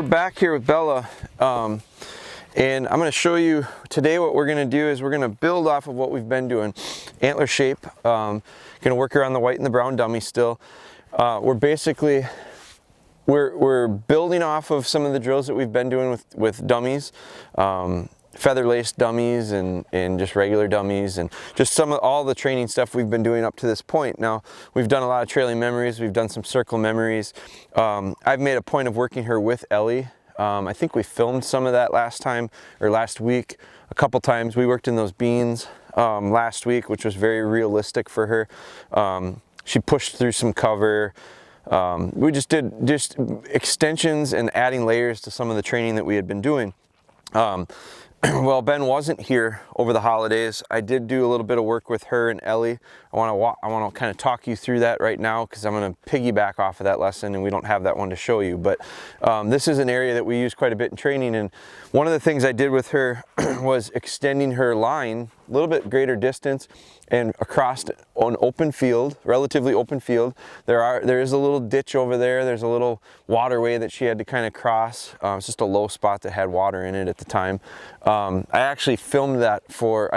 back here with Bella, and I'm going to show you today what we're going to do is we're going to build off of what we've been doing. Antler shape, going to work around the white and the brown dummy still. We're building off of some of the drills that we've been doing with dummies, feather laced dummies and just regular dummies, and just all the training stuff we've been doing up to this point. Now, we've done a lot of trailing memories, we've done some circle memories. I've made a point of working her with Ellie. I think we filmed some of that last week a couple times. We worked in those beans last week, which was very realistic for her. She pushed through some cover. We just did extensions and adding layers to some of the training that we had been doing. Well, Ben wasn't here over the holidays. I did do a little bit of work with her and Ellie. I want to kind of talk you through that right now because I'm going to piggyback off of that lesson, and we don't have that one to show you. But this is an area that we use quite a bit in training, and one of the things I did with her was extending her line a little bit greater distance and across an open field, relatively open field. There is a little ditch over there. There's a little waterway that she had to kind of cross. It's just a low spot that had water in it at the time. I actually filmed this for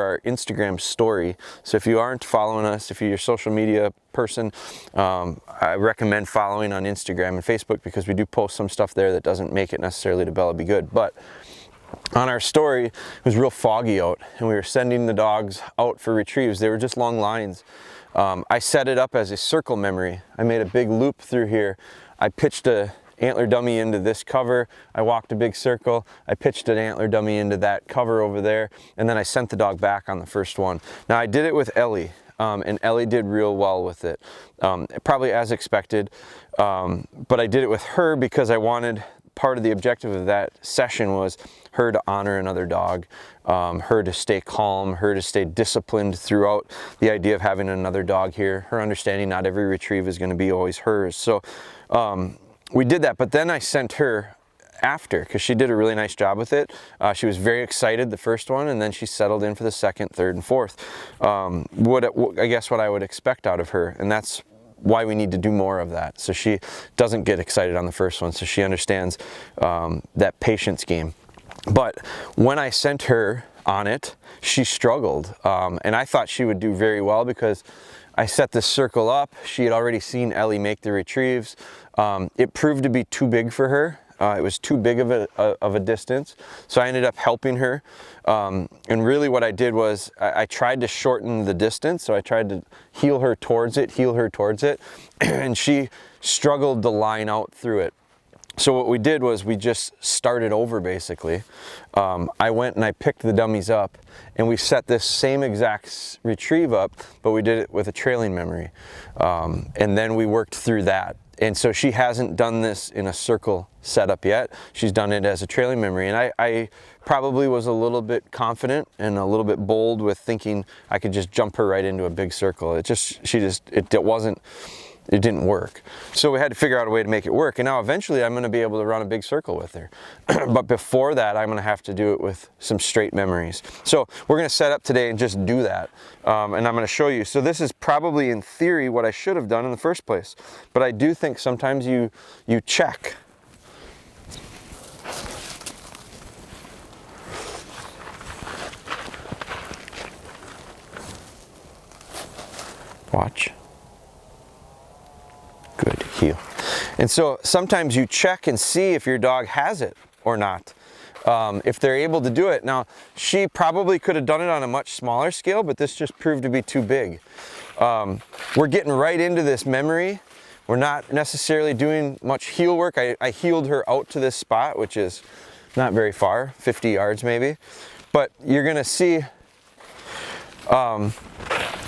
our Instagram story. So if you aren't following us, if you're a social media person, I recommend following on Instagram and Facebook because we do post some stuff there that doesn't make it necessarily to Bella Be Good. But on our story, it was real foggy out and we were sending the dogs out for retrieves. They were just long lines. I set it up as a circle memory. I made a big loop through here. I pitched a antler dummy into this cover. I walked a big circle. I pitched an antler dummy into that cover over there, and then I sent the dog back on the first one. Now I did it with Ellie, and Ellie did real well with it, probably as expected, but I did it with her because I wanted, part of the objective of that session was her to honor another dog, her to stay calm, her to stay disciplined throughout the idea of having another dog here, her understanding not every retrieve is going to be always hers. So we did that, but then I sent her after because she did a really nice job with it. She was very excited the first one, and then she settled in for the second, third, and fourth. I guess what I would expect out of her, and that's why we need to do more of that. So she doesn't get excited on the first one, so she understands that patience game. But when I sent her on it, she struggled, and I thought she would do very well because I set this circle up. She had already seen Ellie make the retrieves. It proved to be too big for her. It was too big of a distance, so I ended up helping her. And really what I did was I tried to shorten the distance, so I tried to heel her towards it, and she struggled to line out through it. So what we did was we just started over basically. I went and I picked the dummies up, and we set this same exact retrieve up, but we did it with a trailing memory. And then we worked through that. And so she hasn't done this in a circle setup yet. She's done it as a trailing memory. And I probably was a little bit confident and a little bit bold with thinking I could just jump her right into a big circle. It didn't work. So we had to figure out a way to make it work. And now eventually I'm gonna be able to run a big circle with her. But before that, I'm gonna have to do it with some straight memories. So we're gonna set up today and just do that. And I'm gonna show you. So this is probably in theory what I should have done in the first place. But I do think sometimes you check. Watch. Good, heel. And so sometimes you check and see if your dog has it or not, if they're able to do it. Now, she probably could have done it on a much smaller scale, but this just proved to be too big. We're getting right into this memory. We're not necessarily doing much heel work. I heeled her out to this spot, which is not very far, 50 yards maybe. But you're gonna see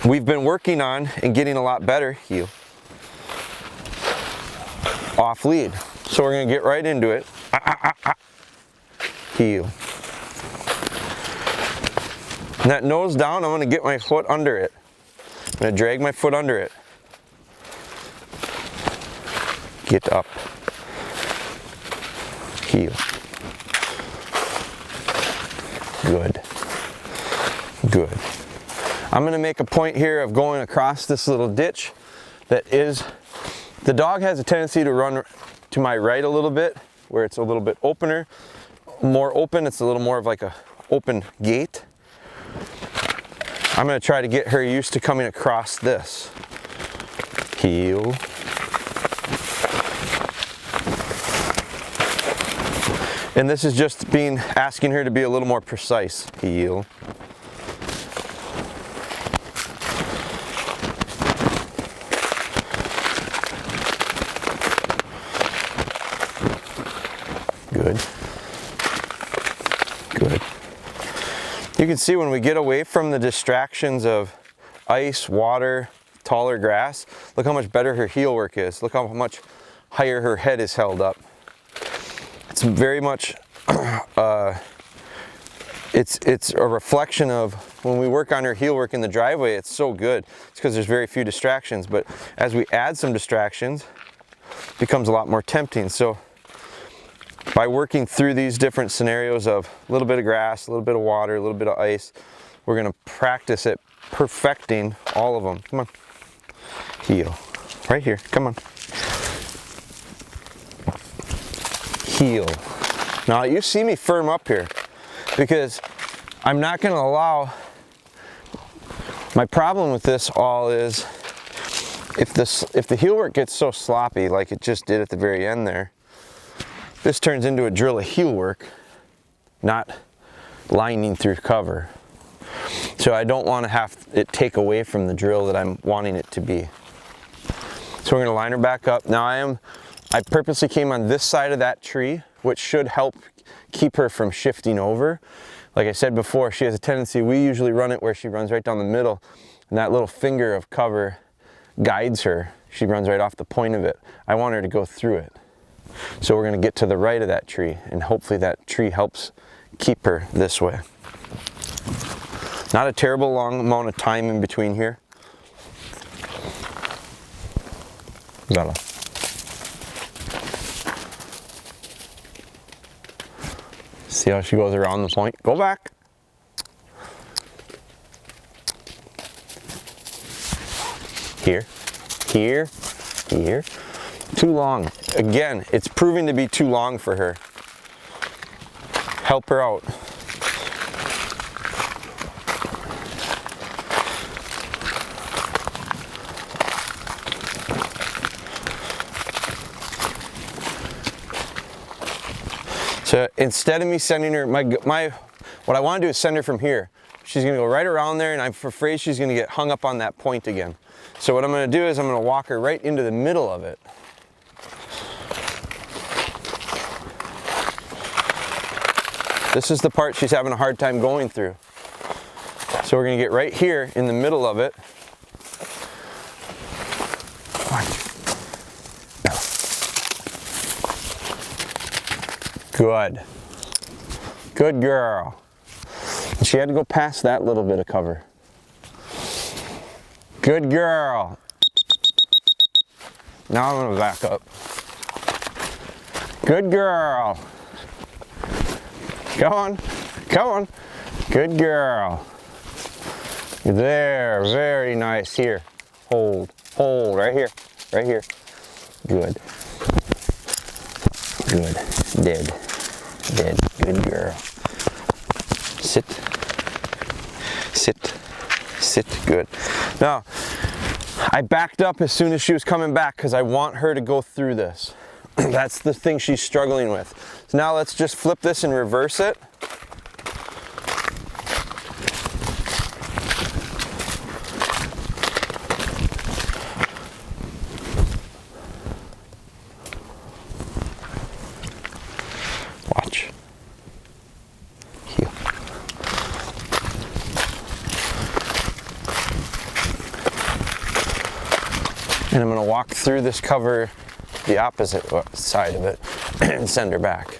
we've been working on and getting a lot better heel. Off lead. So we're going to get right into it. Heel. And that nose down, I'm going to get my foot under it. I'm going to drag my foot under it. Get up. Heel. Good. Good. I'm going to make a point here of going across this little ditch that is, the dog has a tendency to run to my right a little bit where it's a little bit more open. It's a little more of like a open gate. I'm going to try to get her used to coming across this. Heel. And this is just asking her to be a little more precise. Heel. Good. Good. You can see when we get away from the distractions of ice, water, taller grass, look how much better her heel work is. Look how much higher her head is held up. It's very much, it's a reflection of when we work on her heel work in the driveway, it's so good. It's because there's very few distractions, but as we add some distractions, it becomes a lot more tempting. So by working through these different scenarios of a little bit of grass, a little bit of water, a little bit of ice, we're gonna practice it, perfecting all of them. Come on, heel, right here, come on. Heel. Now you see me firm up here because I'm not going to allow, my problem with this all is if the heel work gets so sloppy like it just did at the very end there, this turns into a drill of heel work, not lining through cover. So I don't want to have it take away from the drill that I'm wanting it to be. So we're going to line her back up. Now I purposely came on this side of that tree, which should help keep her from shifting over. Like I said before, she has a tendency, we usually run it where she runs right down the middle, and that little finger of cover guides her. She runs right off the point of it. I want her to go through it. So we're going to get to the right of that tree, and hopefully that tree helps keep her this way. Not a terrible long amount of time in between here. Bella. See how she goes around the point? Go back. Here, here, here. Too long. Again, it's proving to be too long for her. Help her out. So instead of me sending her, what I want to do is send her from here. She's going to go right around there, and I'm afraid she's going to get hung up on that point again. So what I'm going to do is I'm going to walk her right into the middle of it. This is the part she's having a hard time going through. So we're going to get right here in the middle of it. Good. Good girl. She had to go past that little bit of cover. Good girl. Now I'm going to back up. Good girl. Come on. Come on. Good girl. There. Very nice. Here. Hold. Hold. Right here. Right here. Good. Good. Dead. Dead. Good girl. Sit. Sit. Sit. Good. Now, I backed up as soon as she was coming back because I want her to go through this. That's the thing she's struggling with. So now let's just flip this and reverse it. Watch. Heel. And I'm going to walk through this cover the opposite side of it and send her back.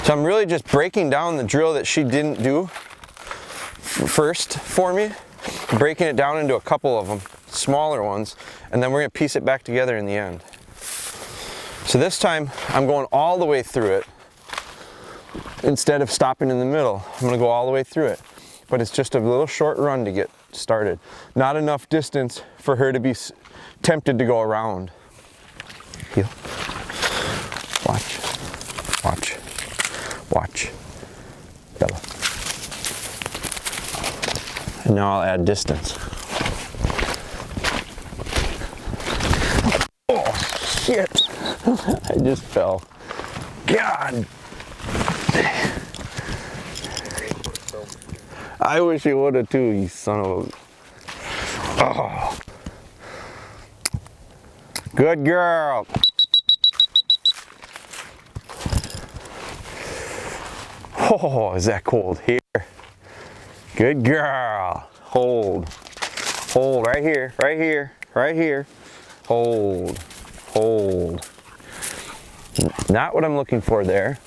So I'm really just breaking down the drill that she didn't do first for me, breaking it down into a couple of them, smaller ones, and then we're going to piece it back together in the end. So this time I'm going all the way through it instead of stopping in the middle. I'm going to go all the way through it, but it's just a little short run to get started. Not enough distance for her to be tempted to go around. Heel. Watch. Watch. Bella. And now I'll add distance. Oh, shit. I just fell. God. I wish you would have too, you son of a... Oh. Good girl. Oh, is that cold? Here. Good girl. Hold. Hold right here, right here, right here. Hold. Hold. Not what I'm looking for there.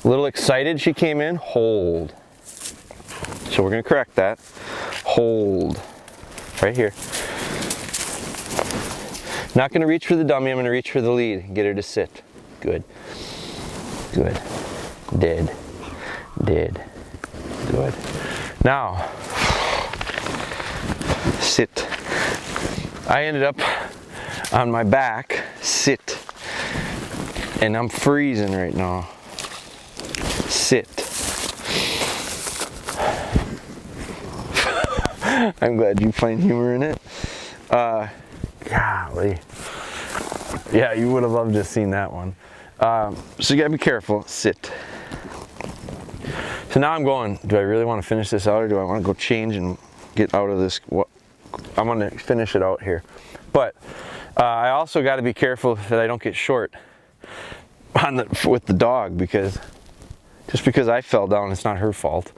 A little excited she came in. Hold. So we're going to correct that. Hold. Right here. Not going to reach for the dummy. I'm going to reach for the lead. Get her to sit. Good. Good. Did. Did. Good. Now, sit. I ended up on my back. Sit. And I'm freezing right now. Sit. I'm glad you find humor in it. Golly. Yeah, you would have loved to have seen that one. So you gotta be careful. Sit. So now I'm going, do I really want to finish this out, or do I want to go change and get out of this? I'm going to finish it out here. But I also got to be careful that I don't get short with the dog, because just because I fell down, it's not her fault.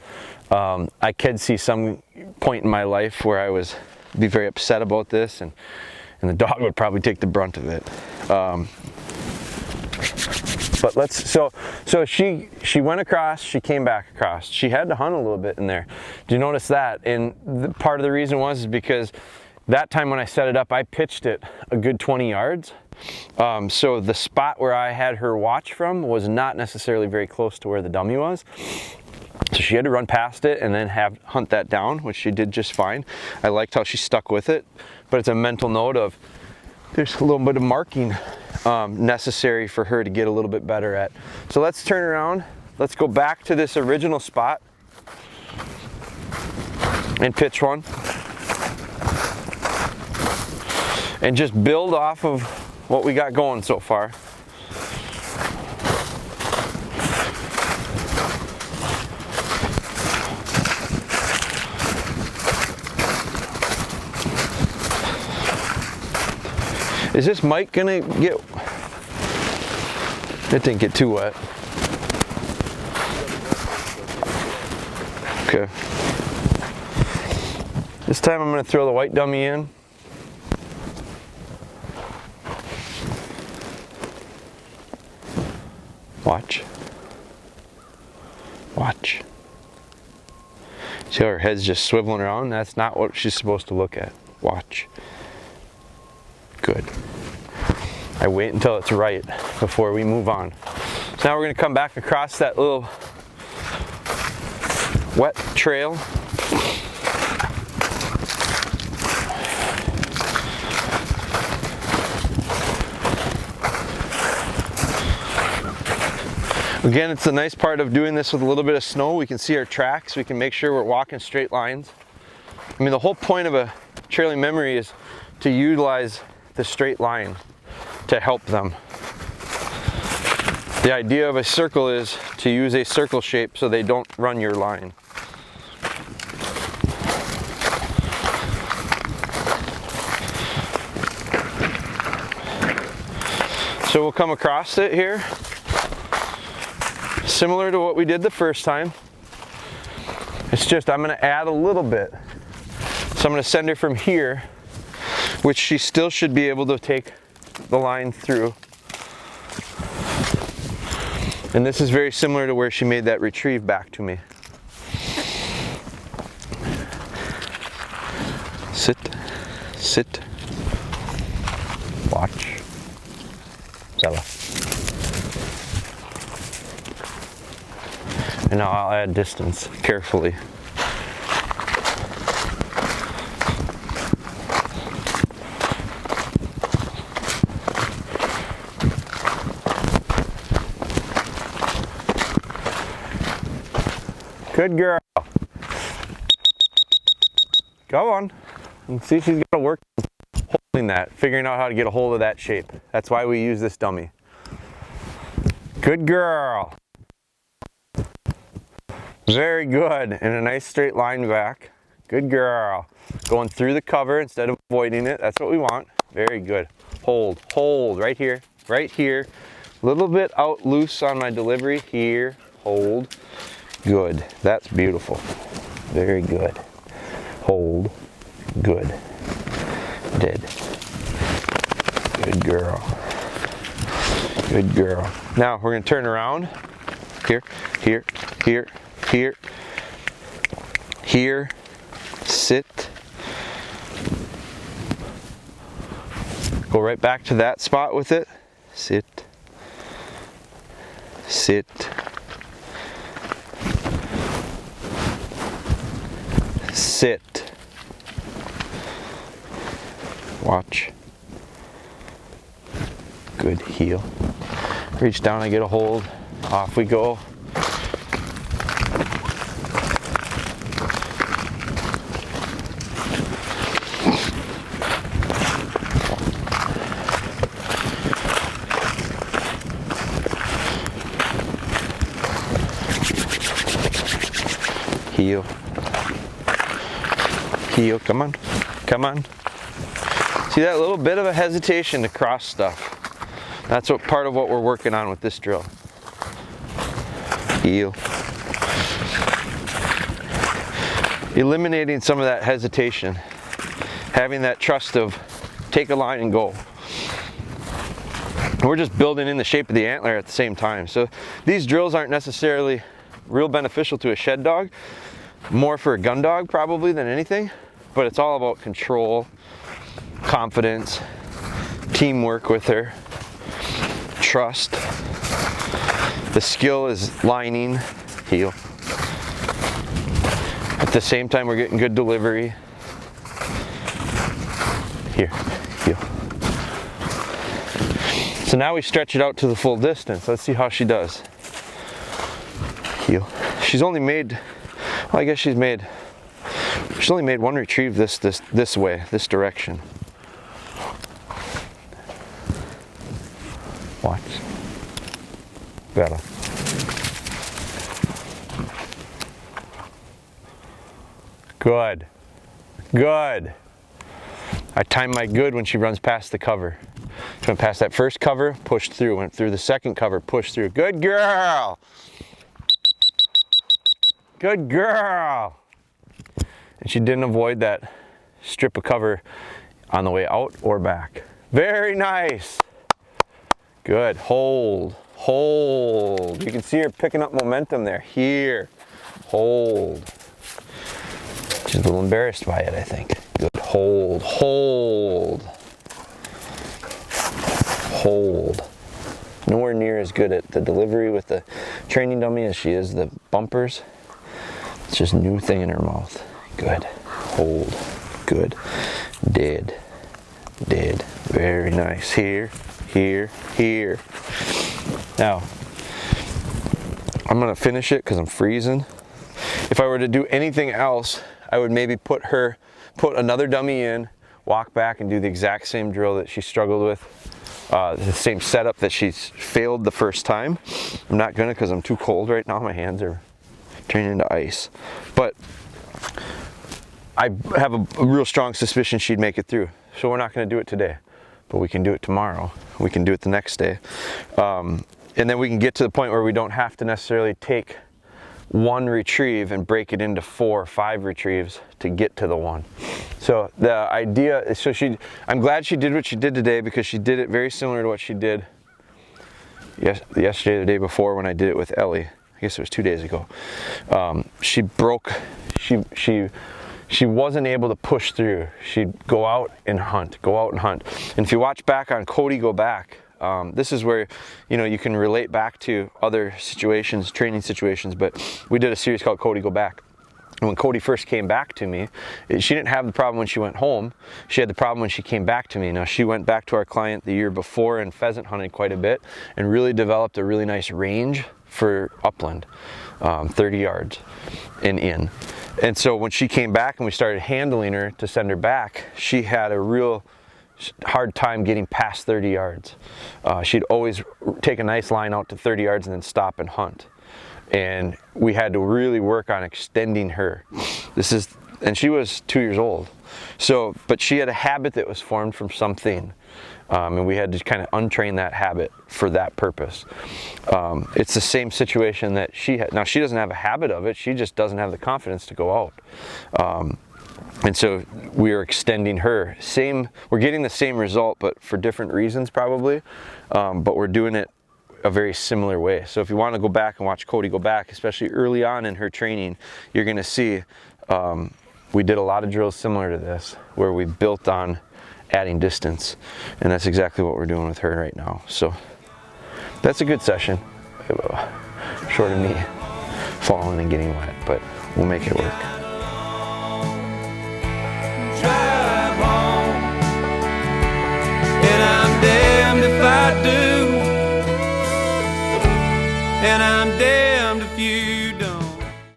I could see some point in my life where I was be very upset about this, and the dog would probably take the brunt of it. But let's, so she went across, she came back across. She had to hunt a little bit in there. Do you notice that? And part of the reason was because that time when I set it up, I pitched it a good 20 yards. So the spot where I had her watch from was not necessarily very close to where the dummy was. So she had to run past it and then hunt that down, which she did just fine. I liked how she stuck with it, but it's a mental note of there's a little bit of marking necessary for her to get a little bit better at. So let's turn around. Let's go back to this original spot and pitch one. And just build off of what we got going so far. Is this mic gonna get, it didn't get too wet. Okay. This time I'm gonna throw the white dummy in. Watch. Watch. See how her head's just swiveling around? That's not what she's supposed to look at. Watch. Good. I wait until it's right before we move on. So now we're going to come back across that little wet trail. Again, it's the nice part of doing this with a little bit of snow. We can see our tracks. We can make sure we're walking straight lines. I mean, the whole point of a trailing memory is to utilize the straight line to help them. The idea of a circle is to use a circle shape so they don't run your line. So we'll come across it here, similar to what we did the first time. It's just I'm going to add a little bit. So I'm going to send her from here, which she still should be able to take the line through. And this is very similar to where she made that retrieve back to me. Sit, sit, watch, Bella. And now I'll add distance carefully. Good girl. Go on. And see, she's got to work holding that, figuring out how to get a hold of that shape. That's why we use this dummy. Good girl. Very good. And a nice straight line back. Good girl. Going through the cover instead of avoiding it. That's what we want. Very good. Hold, hold, right here, right here. A little bit out loose on my delivery here. Hold. Good. That's beautiful. Very good. Hold. Good. Did. Good girl. Good girl. Now we're going to turn around. Here, here, here, here, here. Sit. Go right back to that spot with it. Sit. Sit. Sit. Watch. Good. Heel. Reach down, I get a hold. Off we go. Heel. Heel, come on, come on. See that little bit of a hesitation to cross stuff. That's what part of what we're working on with this drill. Heel. Eliminating some of that hesitation. Having that trust of take a line and go. We're just building in the shape of the antler at the same time. So these drills aren't necessarily real beneficial to a shed dog, more for a gun dog probably than anything, but it's all about control, confidence, teamwork with her, trust. The skill is lining, heel. At the same time we're getting good delivery. Here, heel. So now we stretch it out to the full distance. Let's see how she does. Heel. She's only made, well, I guess she's only made one retrieve this way, this direction. Watch. Better. Good. Good. I time my good when she runs past the cover. She went past that first cover, pushed through, went through the second cover, pushed through. Good girl. Good girl. And she didn't avoid that strip of cover on the way out or back. Very nice. Good. Hold. Hold. You can see her picking up momentum there. Here. Hold. She's a little embarrassed by it, I think. Good. Hold. Hold. Hold. Nowhere near as good at the delivery with the training dummy as she is the bumpers. It's just a new thing in her mouth. Good. Hold. Good. Did. Did. Very nice. Here. Here. Here. Now, I'm going to finish it because I'm freezing. If I were to do anything else, I would maybe put another dummy in, walk back and do the exact same drill that she struggled with. The same setup that she's failed the first time. I'm not going to because I'm too cold right now. My hands are turning into ice. But I have a real strong suspicion she'd make it through. So we're not going to do it today, but we can do it tomorrow. We can do it the next day. And then we can get to the point where we don't have to necessarily take one retrieve and break it into 4 or 5 retrieves to get to the one. So the idea is, I'm glad she did what she did today because she did it very similar to what she did yesterday or the day before when I did it with Ellie. I guess it was 2 days ago. She wasn't able to push through. She'd go out and hunt, go out and hunt. And if you watch back on Cody Go Back, this is where, you know, you can relate back to other situations, training situations, but we did a series called Cody Go Back. when Cody first came back to me, she didn't have the problem when she went home. She had the problem when she came back to me. Now, she went back to our client the year before and pheasant hunted quite a bit and really developed a really nice range for upland, 30 yards and in. And so when she came back and we started handling her to send her back, she had a real hard time getting past 30 yards. She'd always take a nice line out to 30 yards and then stop and hunt. And we had to really work on extending her. And she was 2 years old. So, but she had a habit that was formed from something. And we had to kind of untrain that habit for that purpose. It's the same situation that she had. Now, she doesn't have a habit of it. She just doesn't have the confidence to go out. And so we are extending her. We're getting the same result, but for different reasons probably. But we're doing it a very similar way. So if you want to go back and watch Cody go back, especially early on in her training, you're going to see we did a lot of drills similar to this where we built on adding distance, and that's exactly what we're doing with her right now. So that's a good session, short of me falling and getting wet, but we'll make it work. Drive home, and I'm damned if I do. And I'm dead.